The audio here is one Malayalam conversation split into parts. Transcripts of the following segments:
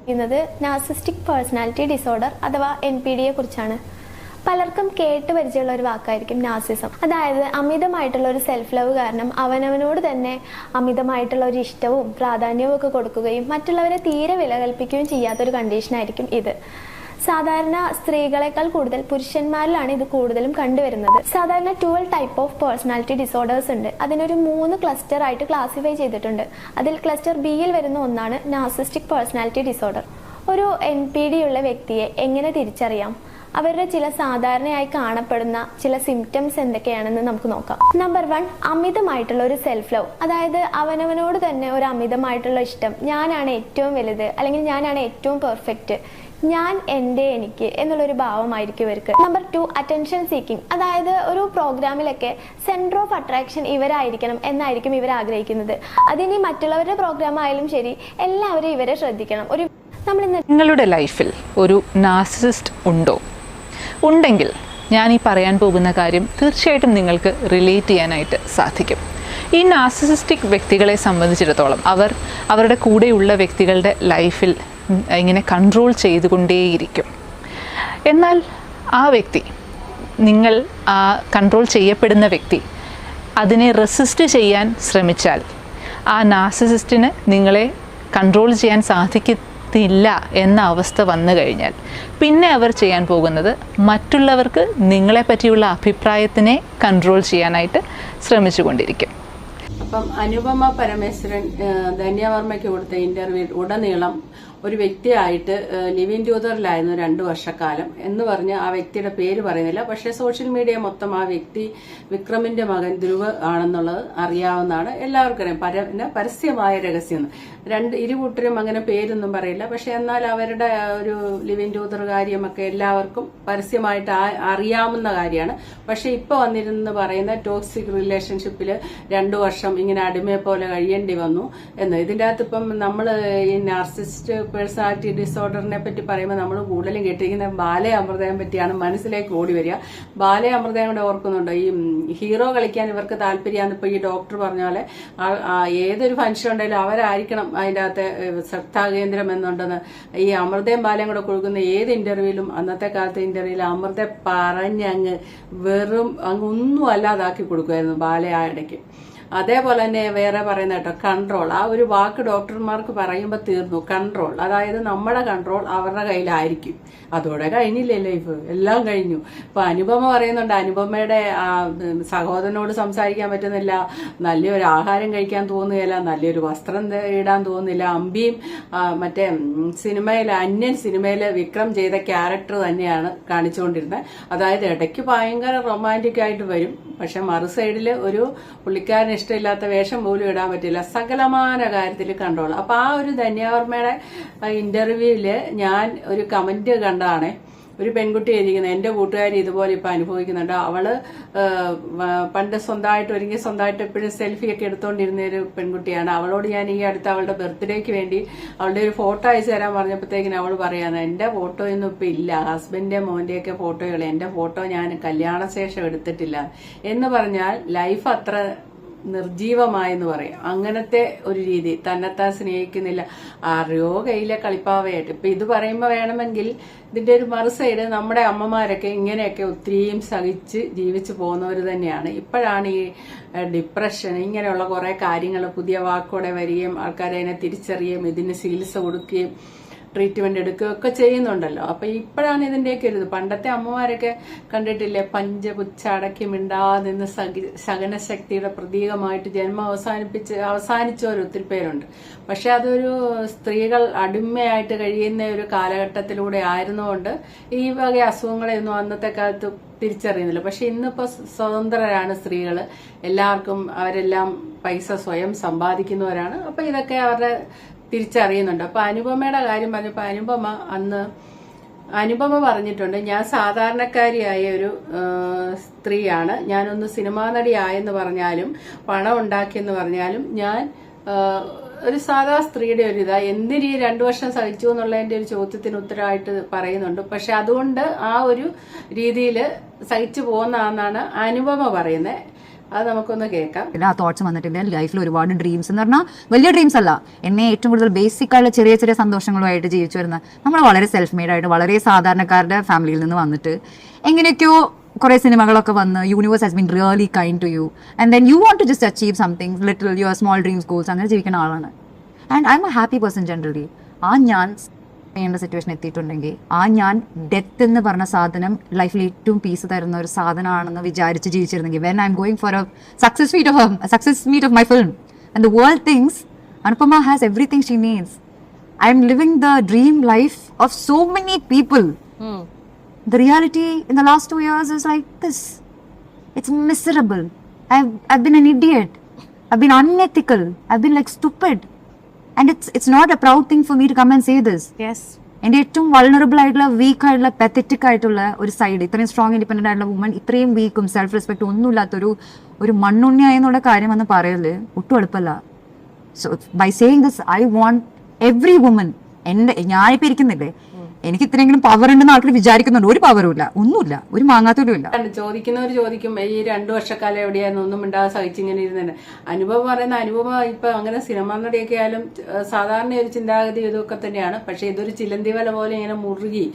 പറയുന്നത് നാർസിസ്റ്റിക് പേഴ്സണാലിറ്റി ഡിസോർഡർ അഥവാ NPDയെ കുറിച്ചാണ്. പലർക്കും കേട്ട് പരിചയമുള്ള ഒരു വാക്കായിരിക്കും നാർസിസം. അതായത് അമിതമായിട്ടുള്ള ഒരു സെൽഫ് ലവ് കാരണം അവനവനോട് തന്നെ അമിതമായിട്ടുള്ള ഒരു ഇഷ്ടവും പ്രാധാന്യവും ഒക്കെ കൊടുക്കുകയും മറ്റുള്ളവരെ തീരെ വില കൽപ്പിക്കുകയും ചെയ്യാത്തൊരു കണ്ടീഷനായിരിക്കും ഇത്. സാധാരണ സ്ത്രീകളെക്കാൾ കൂടുതൽ പുരുഷന്മാരിലാണ് ഇത് കൂടുതലും കണ്ടുവരുന്നത്. സാധാരണ 12 ടൈപ്പ് ഓഫ് പേഴ്സണാലിറ്റി ഡിസോർഡേഴ്സ് ഉണ്ട്. അതിനൊരു 3 ക്ലസ്റ്റർ ആയിട്ട് ക്ലാസിഫൈ ചെയ്തിട്ടുണ്ട്. അതിൽ ക്ലസ്റ്റർ ബിയിൽ വരുന്ന ഒന്നാണ് നാർസിസ്റ്റിക് പേഴ്സണാലിറ്റി ഡിസോർഡർ. ഒരു NPD ഉള്ള വ്യക്തിയെ എങ്ങനെ തിരിച്ചറിയാം? അവരുടെ ചില സാധാരണയായി കാണപ്പെടുന്ന ചില സിംറ്റംസ് എന്തൊക്കെയാണെന്ന് നമുക്ക് നോക്കാം. നമ്പർ 1, അമിതമായിട്ടുള്ള ഒരു സെൽഫ് ലവ്. അതായത് അവനവനോട് തന്നെ ഒരു അമിതമായിട്ടുള്ള ഇഷ്ടം. ഞാനാണ് ഏറ്റവും വലുത്, അല്ലെങ്കിൽ ഞാനാണ് ഏറ്റവും പെർഫെക്റ്റ്, ഞാൻ എനിക്ക് എന്നുള്ളൊരു ഭാവമായിരിക്കും ഇവർക്ക്. Number 2, attention seeking. അതായത് ഒരു പ്രോഗ്രാമിലൊക്കെ സെന്റർ ഓഫ് അട്രാക്ഷൻ ഇവരായിരിക്കണം എന്നായിരിക്കും ഇവർ ആഗ്രഹിക്കുന്നത്. അതിനി മറ്റുള്ളവരുടെ പ്രോഗ്രാം ആയാലും ശരി, എല്ലാവരും ഇവരെ ശ്രദ്ധിക്കണം. നിങ്ങളുടെ ലൈഫിൽ ഒരു നാർസിസിസ്റ്റ് ഉണ്ടോ? ഉണ്ടെങ്കിൽ ഞാൻ ഈ പറയാൻ പോകുന്ന കാര്യം തീർച്ചയായിട്ടും നിങ്ങൾക്ക് റിലേറ്റ് ചെയ്യാനായിട്ട് സാധിക്കും. ഈ നാർസിസിസ്റ്റിക് വ്യക്തികളെ സംബന്ധിച്ചിടത്തോളം അവരുടെ കൂടെയുള്ള വ്യക്തികളുടെ ലൈഫിൽ ഇങ്ങനെ കൺട്രോൾ ചെയ്തുകൊണ്ടേയിരിക്കും. എന്നാൽ ആ വ്യക്തി, നിങ്ങൾ ആ കൺട്രോൾ ചെയ്യപ്പെടുന്ന വ്യക്തി അതിനെ റെസിസ്റ്റ് ചെയ്യാൻ ശ്രമിച്ചാൽ ആ നാർസിസിസ്റ്റിന് നിങ്ങളെ കൺട്രോൾ ചെയ്യാൻ സാധിക്കില്ല എന്ന അവസ്ഥ വന്നു കഴിഞ്ഞാൽ പിന്നെ അവർ ചെയ്യാൻ പോകുന്നത് മറ്റുള്ളവർക്ക് നിങ്ങളെ പറ്റിയുള്ള അഭിപ്രായത്തിനെ കൺട്രോൾ ചെയ്യാനായിട്ട് ശ്രമിച്ചുകൊണ്ടിരിക്കും. അപ്പം അനുപമ പരമേശ്വരൻ ധന്യവർമ്മയ്ക്ക് കൊടുത്ത ഇന്റർവ്യൂ ഉടനീളം ഒരു വ്യക്തിയായിട്ട് ലിവിൻ ട്യൂതറിലായിരുന്നു 2 വർഷക്കാലം എന്ന് പറഞ്ഞ് ആ വ്യക്തിയുടെ പേര് പറയുന്നില്ല. പക്ഷെ സോഷ്യൽ മീഡിയ മൊത്തം ആ വ്യക്തി വിക്രമിന്റെ മകൻ ധ്രുവ് ആണെന്നുള്ളത് അറിയാവുന്നതാണ്, എല്ലാവർക്കും അറിയാം. പരസ്യമായ രഹസ്യം. ഇരുകൂട്ടരും അങ്ങനെ പേരൊന്നും പറയില്ല. പക്ഷെ എന്നാൽ അവരുടെ ഒരു ലിവിൻ ട്യൂതർ കാര്യമൊക്കെ എല്ലാവർക്കും പരസ്യമായിട്ട് അറിയാവുന്ന കാര്യമാണ്. പക്ഷെ ഇപ്പൊ വന്നിരുന്ന് പറയുന്ന ടോക്സിക് റിലേഷൻഷിപ്പില് 2 വർഷം ഇങ്ങനെ അടിമയെ പോലെ കഴിയേണ്ടി വന്നു എന്ന്. ഇതിന്റെ അകത്ത് ഇപ്പം നമ്മൾ ഈ നാർസിസ്റ്റ് പേഴ്സണാലിറ്റി ഡിസോർഡറിനെ പറ്റി പറയുമ്പോൾ നമ്മൾ കൂടുതലും കേട്ടിരിക്കുന്ന ബാലെ അമൃതയെ പറ്റിയാണ് മനസ്സിലേക്ക് ഓടി വരിക. ബാലെ അമൃതയും കൂടെ ഓർക്കുന്നുണ്ടോ? ഈ ഹീറോ കളിക്കാൻ ഇവർക്ക് താല്പര്യമാണ്. ഇപ്പൊ ഈ ഡോക്ടർ പറഞ്ഞ പോലെ ഏതൊരു ഫംഗ്ഷൻ ഉണ്ടെങ്കിലും അവരായിരിക്കണം അതിന്റെ അകത്തെ ശ്രദ്ധാകേന്ദ്രം എന്നുണ്ടെന്ന് ഈ അമൃതയും ബാലയും കൂടെ കൊടുക്കുന്ന ഏത് ഇന്റർവ്യൂവിലും, അന്നത്തെ കാലത്തെ ഇന്റർവ്യൂവിൽ അമൃത പറഞ്ഞങ്ങ് വെറും അങ്ങ് ഒന്നും അല്ലാതാക്കി കൊടുക്കുമായിരുന്നു ബാല ആ ഇടയ്ക്ക്. അതേപോലെ തന്നെ വേറെ പറയുന്ന കേട്ടോ, കൺട്രോൾ. ആ ഒരു വാക്ക് ഡോക്ടർമാർക്ക് പറയുമ്പോൾ തീർന്നു. കൺട്രോൾ, അതായത് നമ്മുടെ കൺട്രോൾ അവരുടെ കയ്യിലായിരിക്കും. അതോടെ കഴിഞ്ഞില്ലേ ലൈഫ്, എല്ലാം കഴിഞ്ഞു. ഇപ്പൊ അനുപമ പറയുന്നുണ്ട്, അനുപമയുടെ സഹോദരനോട് സംസാരിക്കാൻ പറ്റുന്നില്ല, നല്ലൊരു ആഹാരം കഴിക്കാൻ തോന്നുകയില്ല, നല്ലൊരു വസ്ത്രം ഇടാൻ തോന്നുന്നില്ല. അമ്പിയും മറ്റേ അന്യൻ സിനിമയില് വിക്രം ചെയ്ത ക്യാരക്ടർ തന്നെയാണ് കാണിച്ചുകൊണ്ടിരുന്നത്. അതായത് ഇടയ്ക്ക് ഭയങ്കര റൊമാൻറ്റിക് ആയിട്ട് വരും, പക്ഷെ മറു സൈഡില് ഒരു പുള്ളിക്കാരൻ ഇഷ്ടമില്ലാത്ത വേഷം പോലും ഇടാൻ പറ്റില്ല. സകലമാന കാര്യത്തിൽ കൺട്രോൾ. അപ്പൊ ആ ഒരു ധന്യവർമ്മയുടെ ഇന്റർവ്യൂവില് ഞാൻ ഒരു കമന്റ് കണ്ടതാണ്. ഒരു പെൺകുട്ടി എഴുതിക്കുന്നത്, എന്റെ കൂട്ടുകാരി ഇതുപോലെ ഇപ്പൊ അനുഭവിക്കുന്നുണ്ട്. അവള് പണ്ട് സ്വന്തമായിട്ട് ഒരുങ്ങി സ്വന്തമായിട്ട് എപ്പോഴും സെൽഫിയൊക്കെ എടുത്തോണ്ടിരുന്ന ഒരു പെൺകുട്ടിയാണ്. അവളോട് ഞാൻ ഈ അടുത്ത് അവളുടെ ബർത്ത്ഡേക്ക് വേണ്ടി അവളുടെ ഒരു ഫോട്ടോ അയച്ചു തരാൻ പറഞ്ഞപ്പോഴത്തേക്കിന് അവൾ പറയാന്ന്, എന്റെ ഫോട്ടോ ഒന്നും ഇപ്പൊ ഇല്ല, ഹസ്ബൻഡിന്റെ മോന്റെയൊക്കെ ഫോട്ടോകളെ, എന്റെ ഫോട്ടോ ഞാൻ കല്യാണശേഷം എടുത്തിട്ടില്ല എന്ന് പറഞ്ഞാൽ ലൈഫ് അത്ര നിർജീവമായെന്ന് പറയും. അങ്ങനത്തെ ഒരു രീതി. തന്നെത്താൻ സ്നേഹിക്കുന്നില്ല, ആരെയോ കയ്യിലെ കളിപ്പാവയായിട്ട്. ഇപ്പൊ ഇത് പറയുമ്പോ വേണമെങ്കിൽ ഇതിന്റെ ഒരു മറു സൈഡ് നമ്മുടെ അമ്മമാരൊക്കെ ഇങ്ങനെയൊക്കെ ഒത്തിരിയും സഹിച്ച് ജീവിച്ചു പോകുന്നവർ തന്നെയാണ്. ഇപ്പോഴാണ് ഈ ഡിപ്രഷൻ ഇങ്ങനെയുള്ള കുറെ കാര്യങ്ങൾ പുതിയ വാക്കോടെ വരികയും ആൾക്കാരെ അതിനെ തിരിച്ചറിയുകയും ഇതിന് ചികിത്സ കൊടുക്കുകയും ട്രീറ്റ്മെന്റ് എടുക്കുകയൊക്കെ ചെയ്യുന്നുണ്ടല്ലോ. അപ്പൊ ഇപ്പോഴാണ് ഇതിന്റെയൊക്കെ ഒരു ഇത്. പണ്ടത്തെ അമ്മമാരൊക്കെ കണ്ടിട്ടില്ലേ, പഞ്ചപുച്ഛ അടക്കി മിണ്ടാതെ നിന്ന് സഹനശക്തിയുടെ പ്രതീകമായിട്ട് ജന്മം അവസാനിച്ചവർ ഒത്തിരി പേരുണ്ട്. പക്ഷെ അതൊരു സ്ത്രീകൾ അടിമയായിട്ട് കഴിയുന്ന ഒരു കാലഘട്ടത്തിലൂടെ ആയിരുന്നുകൊണ്ട് ഈ വക അസുഖങ്ങളെയൊന്നും അന്നത്തെ കാലത്ത് തിരിച്ചറിയുന്നില്ല. പക്ഷെ ഇന്നിപ്പോ സ്വതന്ത്രരാണ് സ്ത്രീകള്, എല്ലാവർക്കും അവരെല്ലാം പൈസ സ്വയം സമ്പാദിക്കുന്നവരാണ്. അപ്പൊ ഇതൊക്കെ അവരുടെ തിരിച്ചറിയുന്നുണ്ട്. അപ്പൊ അനുപമയുടെ കാര്യം പറഞ്ഞപ്പോ അനുപമ പറഞ്ഞിട്ടുണ്ട്, ഞാൻ സാധാരണക്കാരിയായ ഒരു സ്ത്രീയാണ്, ഞാനൊന്ന് സിനിമാ നടിയായെന്ന് പറഞ്ഞാലും പണം ഉണ്ടാക്കിയെന്ന് പറഞ്ഞാലും ഞാൻ ഒരു സാധാ സ്ത്രീയുടെ ഒരു ഇതാ. എന്തിനീ 2 വർഷം സഹിച്ചു എന്നുള്ളതിന്റെ ഒരു ചോദ്യത്തിന് ഉത്തരമായിട്ട് പറയുന്നുണ്ട്. പക്ഷെ അതുകൊണ്ട് ആ ഒരു രീതിയിൽ സഹിച്ചു പോകുന്നതെന്നാണ് അനുപമ പറയുന്നത്. അത് നമുക്കൊന്ന് കേൾക്കാം. ആ തോട്ട്സ് വന്നിട്ടില്ല. ലൈഫിൽ ഒരുപാട് ഡ്രീംസ് എന്ന് പറഞ്ഞാൽ വലിയ ഡ്രീംസ് അല്ല, എന്നെ ഏറ്റവും കൂടുതൽ ബേസിക് ആയിട്ടുള്ള ചെറിയ ചെറിയ സന്തോഷങ്ങളുമായിട്ട് ജീവിച്ചു വരുന്ന നമ്മൾ വളരെ സെൽഫ് മെയ്ഡ് ആയിട്ട് വളരെ സാധാരണക്കാരുടെ ഫാമിലിയിൽ നിന്ന് വന്നിട്ട് എങ്ങനെയൊക്കെയോ കുറേ സിനിമകളൊക്കെ വന്ന് universe has been really kind to you and then you want to just achieve something little your small dreams goals അങ്ങനെ ജീവിക്കുന്ന ആളാണ്. And I am a happy person generally. ആ ഞാൻ ചെയ്യേണ്ട സിറ്റുവേഷൻ എത്തിയിട്ടുണ്ടെങ്കിൽ ആ ഞാൻ ഡെത്ത് എന്ന് പറഞ്ഞ സാധനം ലൈഫിൽ ഏറ്റവും പീസ് തരുന്ന ഒരു സാധനമാണെന്ന് വിചാരിച്ച് ജീവിച്ചിരുന്നെങ്കിൽ when I am going for a success meet of my film and the world things Anupama has everything she needs. I am living the dream life of so many people. The reality in the last 2 years is like this. It's miserable. I've been an idiot. I've been unethical. I've been like stupid. And it's not a proud thing for me to come and say this. Yes. എൻ്റെ ഏറ്റവും വൾണറബിൾ ആയിട്ടുള്ള വീക്ക് ആയിട്ടുള്ള പെത്തറ്റിക് ആയിട്ടുള്ള ഒരു സൈഡ്, ഇത്രയും സ്ട്രോങ് ഇൻഡിപെൻഡന്റ് ആയിട്ടുള്ള വുമൺ, ഇത്രയും വീക്കും സെൽഫ് റെസ്പെക്ട് ഒന്നും ഇല്ലാത്തൊരു മണ്ണുണ്ണിയായെന്നുള്ള കാര്യം എന്ന് പറയല് ഒട്ടും എളുപ്പമല്ല. So by saying this I want every woman, ഞാനിപ്പോ ഇരിക്കുന്നില്ലേ, എനിക്ക് ഇത്രയെങ്കിലും പവർ ഉണ്ടെന്ന് ആൾക്കാർ വിചാരിക്കുന്നുണ്ട്. ഒരു പവറും ഇല്ല, ഒന്നുമില്ല, ഒരു മാങ്ങാത്തോലും ഇല്ല. ചോദിക്കുന്നവർ ചോദിക്കും ഈ 2 വർഷക്കാലം എവിടെയായിരുന്നു ഒന്നും മിണ്ടാതെ സഹിച്ചിങ്ങനെ ഇരുന്നെ. അനുഭവം പറയുന്ന അനുഭവം ഇപ്പൊ അങ്ങനെ സിനിമ നടിയൊക്കെ ആയാലും സാധാരണ ഒരു ചിന്താഗതി ഇതൊക്കെ തന്നെയാണ്. പക്ഷെ ഇതൊരു ചിലന്തി വല പോലെ ഇങ്ങനെ മുറുകി.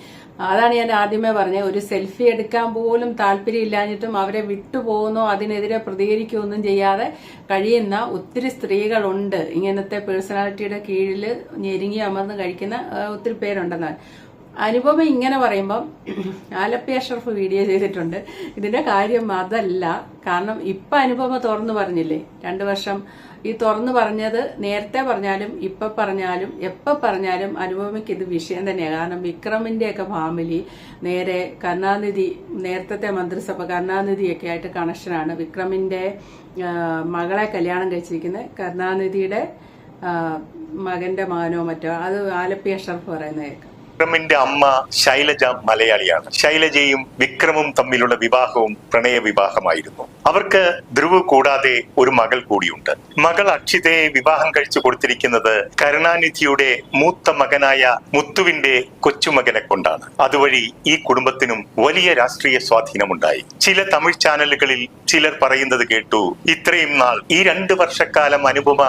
അതാണ് ഞാൻ ആദ്യമേ പറഞ്ഞത്, ഒരു സെൽഫി എടുക്കാൻ പോലും താല്പര്യം ഇല്ലാഞ്ഞിട്ടും അവരെ വിട്ടുപോകുന്നോ അതിനെതിരെ പ്രതികരിക്കുകയൊന്നും ചെയ്യാതെ കഴിയുന്ന ഒത്തിരി സ്ത്രീകളുണ്ട്. ഇങ്ങനത്തെ പേഴ്സണാലിറ്റിയുടെ കീഴിൽ ഞെരുങ്ങി അമർന്ന് കഴിക്കുന്ന ഒത്തിരി പേരുണ്ടെന്നാണ്. അനുപമ ഇങ്ങനെ പറയുമ്പം ആലപ്പി അഷ്റഫ് വീഡിയോ ചെയ്തിട്ടുണ്ട്. ഇതിന്റെ കാര്യം അതല്ല. കാരണം ഇപ്പൊ അനുപമ തുറന്നു പറഞ്ഞില്ലേ 2 വർഷം. ഈ തുറന്നു പറഞ്ഞത് നേരത്തെ പറഞ്ഞാലും ഇപ്പൊ പറഞ്ഞാലും എപ്പോ പറഞ്ഞാലും അനുപമയ്ക്ക് ഇത് വിഷയം തന്നെയാണ്. കാരണം വിക്രമിന്റെ ഒക്കെ ഫാമിലി നേരെ കരുണാനിധി, നേരത്തെ മന്ത്രിസഭ കരുണാനിധിയൊക്കെ ആയിട്ട് കണക്ഷനാണ്. വിക്രമിന്റെ മകളെ കല്യാണം കഴിച്ചിരിക്കുന്നത് കരുണാനിധിയുടെ മകന്റെ മകനോ മറ്റോ. അത് ആലപ്പി അഷ്റഫ് പറയുന്ന കേൾക്കാം. വിക്രമിന്റെ അമ്മ ശൈലജ മലയാളിയാണ്. ശൈലജയും വിക്രമും തമ്മിലുള്ള വിവാഹവും പ്രണയ വിവാഹമായിരുന്നു. അവർക്ക് ധ്രുവ് കൂടാതെ ഒരു മകൾ കൂടിയുണ്ട്. മകൾ അക്ഷിതയെ വിവാഹം കഴിച്ചു കൊടുത്തിരിക്കുന്നത് കരുണാനിധിയുടെ മൂത്ത മകനായ മുത്തുവിന്റെ കൊച്ചുമകനെ കൊണ്ടാണ്. അതുവഴി ഈ കുടുംബത്തിനും വലിയ രാഷ്ട്രീയ സ്വാധീനമുണ്ടായി. ചില തമിഴ് ചാനലുകളിൽ ചിലർ പറയുന്നത് കേട്ടു, ഇത്രയും നാൾ ഈ 2 വർഷക്കാലം അനുപമ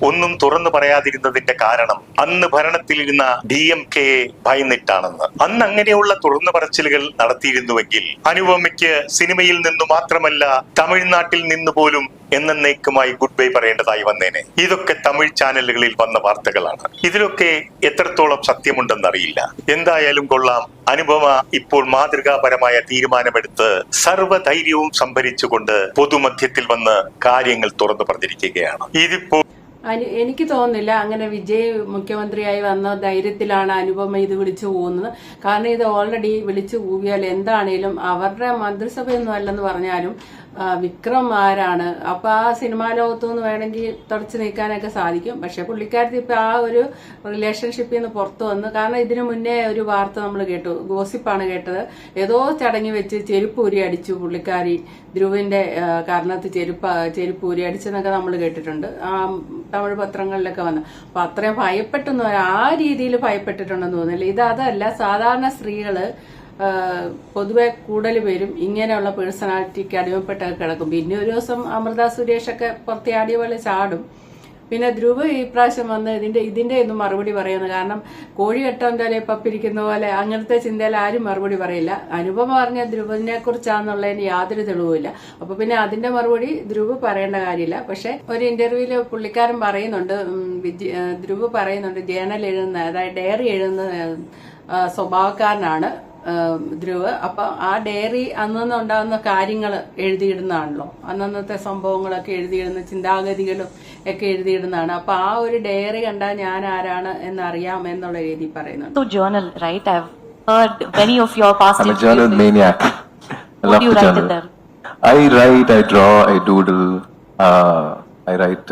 ഒന്നും തുറന്നു പറയാതിരുന്നതിന്റെ കാരണം അന്ന് ഭരണത്തിലിരുന്ന DMK-യെ ഭയന്നിട്ടാണെന്ന്. അന്ന് അങ്ങനെയുള്ള തുറന്നു പറച്ചിലുകൾ നടത്തിയിരുന്നുവെങ്കിൽ അനുപമയ്ക്ക് സിനിമയിൽ നിന്നു മാത്രമല്ല തമിഴ്നാട്ടിൽ നിന്ന് പോലും എന്നേക്കുമായി ഗുഡ് ബൈ പറയേണ്ടതായി വന്നേനെ. ഇതൊക്കെ തമിഴ് ചാനലുകളിൽ വന്ന വാർത്തകളാണ്. ഇതിലൊക്കെ എത്രത്തോളം സത്യമുണ്ടെന്നറിയില്ല. എന്തായാലും കൊള്ളാം, അനുപമ ഇപ്പോൾ മാതൃകാപരമായ തീരുമാനമെടുത്ത് സർവ്വധൈര്യവും സംഭരിച്ചുകൊണ്ട് പൊതുമധ്യത്തിൽ വന്ന് കാര്യങ്ങൾ തുറന്നു പറഞ്ഞിരിക്കുകയാണ്. ഇതിപ്പോ എനിക്ക് തോന്നുന്നില്ല അങ്ങനെ വിജയ് മുഖ്യമന്ത്രിയായി വന്ന ധൈര്യത്തിലാണ് അനുപമ ഇത് വിളിച്ചു പോകുന്നത്. കാരണം ഇത് ഓൾറെഡി വിളിച്ചു കൂവിയാൽ എന്താണേലും അവരുടെ മന്ത്രിസഭയൊന്നും അല്ലെന്ന് പറഞ്ഞാലും വിക്രം ആരാണ്. അപ്പൊ ആ സിനിമാ ലോകത്തുനിന്ന് വേണമെങ്കിൽ തുടച്ചു നീക്കാനൊക്കെ സാധിക്കും. പക്ഷെ പുള്ളിക്കാരത്തി ഇപ്പൊ ആ ഒരു റിലേഷൻഷിപ്പിൽ നിന്ന് പുറത്തു വന്നു. കാരണം ഇതിനു മുന്നേ ഒരു വാർത്ത നമ്മൾ കേട്ടു, ഗോസിപ്പാണ് കേട്ടത്. ഏതോ ചടങ്ങി വെച്ച് ചെരുപ്പ് ഊരി അടിച്ചു പുള്ളിക്കാരി, ധ്രുവിന്റെ കാരണത്ത് ചെരുപ്പ് ഊരി അടിച്ചെന്നൊക്കെ നമ്മൾ കേട്ടിട്ടുണ്ട്. ആ തമിഴ് പത്രങ്ങളിലൊക്കെ വന്നു. അപ്പൊ അത്രയും ഭയപ്പെട്ടെന്ന് ആ രീതിയിൽ ഭയപ്പെട്ടിട്ടുണ്ടെന്ന് തോന്നുന്നില്ല. അതല്ല, സാധാരണ സ്ത്രീകള് പൊതുവെ കൂടുതൽ പേരും ഇങ്ങനെയുള്ള പേഴ്സണാലിറ്റിക്ക് അടിമപ്പെട്ടൊക്കെ കിടക്കും. പിന്നെ ഒരു ദിവസം അമൃത സുരേഷൊക്കെ പുറത്തിയാടിയ പോലെ ചാടും. പിന്നെ ധ്രുവ് ഈ പ്രാവശ്യം വന്ന് ഇതിന്റെ ഒന്നും മറുപടി പറയുന്നത്. കാരണം കോഴി കെട്ടാൻ തലേ പപ്പിരിക്കുന്ന പോലെ അങ്ങനത്തെ ചിന്തയിൽ ആരും മറുപടി പറയില്ല. അനുപമ പറഞ്ഞ ധ്രുവിനെ കുറിച്ചാന്നുള്ളതിന് യാതൊരു തെളിവുമില്ല. അപ്പൊ പിന്നെ അതിന്റെ മറുപടി ധ്രുവ് പറയേണ്ട കാര്യമില്ല. പക്ഷെ ഒരു ഇന്റർവ്യൂല് പുള്ളിക്കാരൻ പറയുന്നുണ്ട്, ധ്രുവ് പറയുന്നുണ്ട്, ജേണൽ എഴുതുന്ന, അതായത് ഡയറി എഴുതുന്ന സ്വഭാവക്കാരനാണ് ധ്രുവ്. അപ്പൊ ആ ഡയറി അന്നന്ന് ഉണ്ടാകുന്ന കാര്യങ്ങൾ എഴുതിയിടുന്നതാണല്ലോ, അന്നന്നത്തെ സംഭവങ്ങളൊക്കെ എഴുതിയിടുന്ന, ചിന്താഗതികളും ഒക്കെ എഴുതിയിടുന്നതാണ്. അപ്പൊ ആ ഒരു ഡയറി കണ്ടാൽ ഞാൻ ആരാണ് എന്നറിയാം എന്നുള്ള രീതി പറയുന്നുണ്ട്. So journal, right? I've heard many of your past I'm a journal maniac. I love to journal. I write, I draw, I doodle. I write.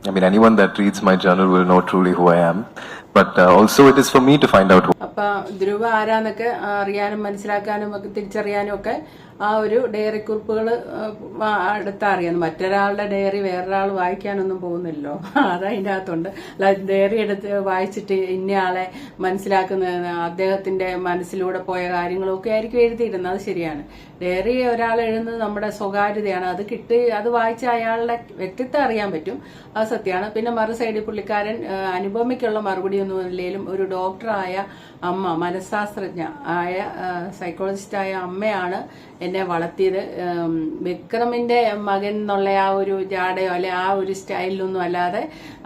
I mean, anyone that reads my journal will know truly who I am. But also, it is for me to find out who. അപ്പൊ ധ്രുവ ആരാന്നൊക്കെ അറിയാനും മനസ്സിലാക്കാനും ഒക്കെ തിരിച്ചറിയാനും ഒക്കെ ആ ഒരു ഡയറി കുറിപ്പുകൾ എടുത്തറിയാം. മറ്റൊരാളുടെ ഡയറി വേറൊരാൾ വായിക്കാനൊന്നും പോകുന്നില്ലല്ലോ, അതതിൻ്റെ അകത്തുണ്ട്. ഡയറി എടുത്ത് വായിച്ചിട്ട് ഇന്നയാളെ മനസ്സിലാക്കുന്ന അദ്ദേഹത്തിന്റെ മനസ്സിലൂടെ പോയ കാര്യങ്ങളൊക്കെ ആയിരിക്കും എഴുതിയിരുന്നത്. അത് ശരിയാണ്. ഡയറി ഒരാൾ എഴുതുന്നത് നമ്മുടെ സ്വകാര്യതയാണ്. അത് വായിച്ച അയാളുടെ വ്യക്തിത്വം അറിയാൻ പറ്റും, അത് സത്യമാണ്. പിന്നെ മറു സൈഡിൽ പുള്ളിക്കാരൻ അനുപമയ്ക്കുള്ള മറുപടി ഒന്നും ഇല്ലെങ്കിലും ഒരു ഡോക്ടറായ അമ്മ, മനഃശാസ്ത്രജ്ഞ ആയ സൈക്കോളജിസ്റ്റായ അമ്മയാണ് എന്നെ വളർത്തിയത്. വിക്രമിന്റെ മകൻ എന്നുള്ള ആ ഒരു ജാടയോ അല്ലെ ആ ഒരു സ്റ്റൈലിലൊന്നും അല്ലാതെ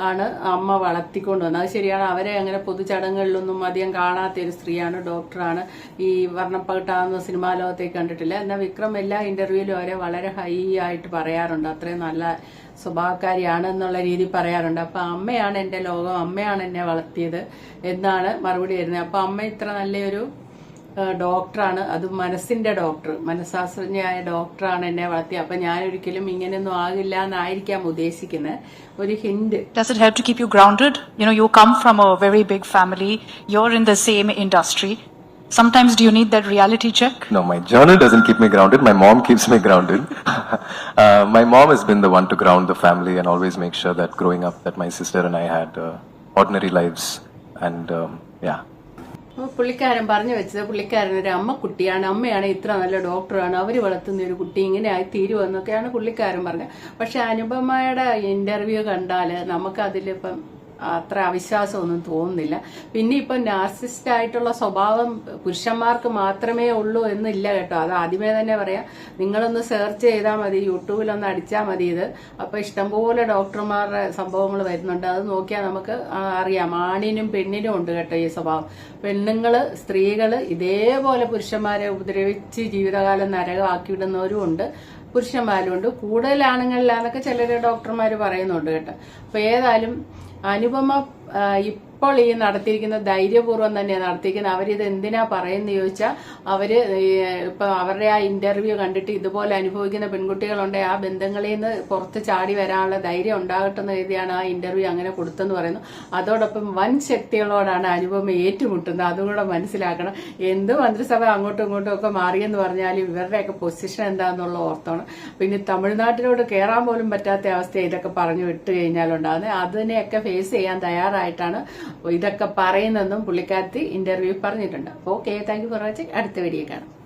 ആണ് അമ്മ വളർത്തിക്കൊണ്ടുവന്നത്. അത് ശരിയാണ്. അവരെ അങ്ങനെ പൊതുചടങ്ങുകളിലൊന്നും അധികം കാണാത്ത ഒരു സ്ത്രീയാണ്, ഡോക്ടറാണ്. ഈ വർണ്ണപ്പകിട്ടാവുന്ന സിനിമാ ലോകത്തേക്ക് കണ്ടിട്ടില്ല. എന്നാൽ വിക്രം എല്ലാ ഇന്റർവ്യൂവിലും അവരെ വളരെ ഹൈ ആയിട്ട് പറയാറുണ്ട്, അത്രയും നല്ല സ്വഭാവക്കാരിയാണ് എന്നുള്ള രീതി പറയാറുണ്ട്. അപ്പൊ അമ്മയാണ് എന്റെ ലോകം, അമ്മയാണ് എന്നെ വളർത്തിയത് എന്നാണ് മറുപടി വരുന്നത്. അപ്പൊ അമ്മ ഇത്ര നല്ലൊരു ഡോക്ടറാണ്, അത് മനസ്സിന്റെ ഡോക്ടർ, മനഃശാസ്ത്രജ്ഞയായ ഡോക്ടറാണ് എന്നെ വളർത്തിയത്. അപ്പൊ ഞാൻ ഒരിക്കലും ഇങ്ങനെയൊന്നും ആകില്ല എന്നായിരിക്കാം ഉദ്ദേശിക്കുന്നത്. ഒരു hint. Does it help to keep you grounded? You come from a very big family, you're in the same industry. Sometimes do you need that reality check? No, my journal doesn't keep me grounded. My mom keeps me grounded. My mom has been the one to ground the family and always make sure that growing up that my sister and I had ordinary lives. And yeah. പുള്ളിക്കാരൻ പറഞ്ഞു വെച്ചത് പുള്ളിക്കാരൻ ഒരു അമ്മക്കുട്ടിയാണ്, അമ്മയാണ് ഇത്ര നല്ല ഡോക്ടറാണ്, അവർ വളർത്തുന്ന ഒരു കുട്ടി ഇങ്ങനെ ആയി തീരുവെന്നൊക്കെയാണ് പുള്ളിക്കാരൻ പറഞ്ഞത്. പക്ഷെ അനുപമയുടെ ഇന്റർവ്യൂ കണ്ടാല് നമുക്ക് അതിലിപ്പം അത്ര അവിശ്വാസമൊന്നും തോന്നുന്നില്ല. പിന്നെ ഇപ്പൊ നാർസിസ്റ്റ് ആയിട്ടുള്ള സ്വഭാവം പുരുഷന്മാർക്ക് മാത്രമേ ഉള്ളൂ എന്നില്ല കേട്ടോ. അത് ആദ്യമേ തന്നെ പറയാം. നിങ്ങളൊന്ന് സെർച്ച് ചെയ്താൽ മതി, യൂട്യൂബിലൊന്ന് അടിച്ചാൽ മതി ഇത്. അപ്പൊ ഇഷ്ടംപോലെ ഡോക്ടർമാരുടെ സംഭവങ്ങൾ വരുന്നുണ്ട്. അത് നോക്കിയാൽ നമുക്ക് അറിയാം. ആണിനും പെണ്ണിനും ഉണ്ട് കേട്ടോ ഈ സ്വഭാവം. പെണ്ണുങ്ങള്, സ്ത്രീകള് ഇതേപോലെ പുരുഷന്മാരെ ഉപദ്രവിച്ച് ജീവിതകാലം നരകമാക്കിയിടുന്നവരും ഉണ്ട്, പുരുഷന്മാരും ഉണ്ട്. കൂടുതൽ ആണുങ്ങളിലാന്നൊക്കെ ചിലര് ഡോക്ടർമാര് പറയുന്നുണ്ട് കേട്ടോ. അപ്പൊ ഏതായാലും അനുപമ ഇപ്പോൾ ഈ നടത്തിയിരിക്കുന്ന ധൈര്യപൂർവ്വം തന്നെയാണ് നടത്തിയിരിക്കുന്നത്. അവരിത് എന്തിനാ പറയുന്നത് ചോദിച്ചാൽ അവര് ഇപ്പൊ അവരുടെ ആ ഇന്റർവ്യൂ കണ്ടിട്ട് ഇതുപോലെ അനുഭവിക്കുന്ന പെൺകുട്ടികളുണ്ടെങ്കിൽ ആ ബന്ധങ്ങളിൽ നിന്ന് പുറത്ത് ചാടി വരാനുള്ള ധൈര്യം ഉണ്ടാകട്ടെ എന്ന് കരുതിയാണ് ആ ഇന്റർവ്യൂ അങ്ങനെ കൊടുത്തെന്ന് പറയുന്നു. അതോടൊപ്പം വൻ ശക്തികളോടാണ് അനുപമ ഏറ്റുമുട്ടുന്നത്, അതും കൂടെ മനസ്സിലാക്കണം. എന്ത് മന്ത്രിസഭ അങ്ങോട്ടും ഇങ്ങോട്ടും ഒക്കെ മാറിയെന്ന് പറഞ്ഞാൽ ഇവരുടെയൊക്കെ പൊസിഷൻ എന്താന്നുള്ള ഓർത്തോണം. പിന്നെ തമിഴ്നാട്ടിലോട്ട് കയറാൻ പോലും പറ്റാത്ത അവസ്ഥ ഇതൊക്കെ പറഞ്ഞു വിട്ട് കഴിഞ്ഞാലുണ്ടാകുന്നത്. അതിനെയൊക്കെ ഫേസ് ചെയ്യാൻ തയ്യാറായിട്ടാണ് ഇതൊക്കെ പറയുന്നതെന്നും പുള്ളിക്കാരത്തി ഇന്റർവ്യൂ പറഞ്ഞിട്ടുണ്ട്. Okay, thank you for watching. അടുത്ത വീഡിയോ കാണാം.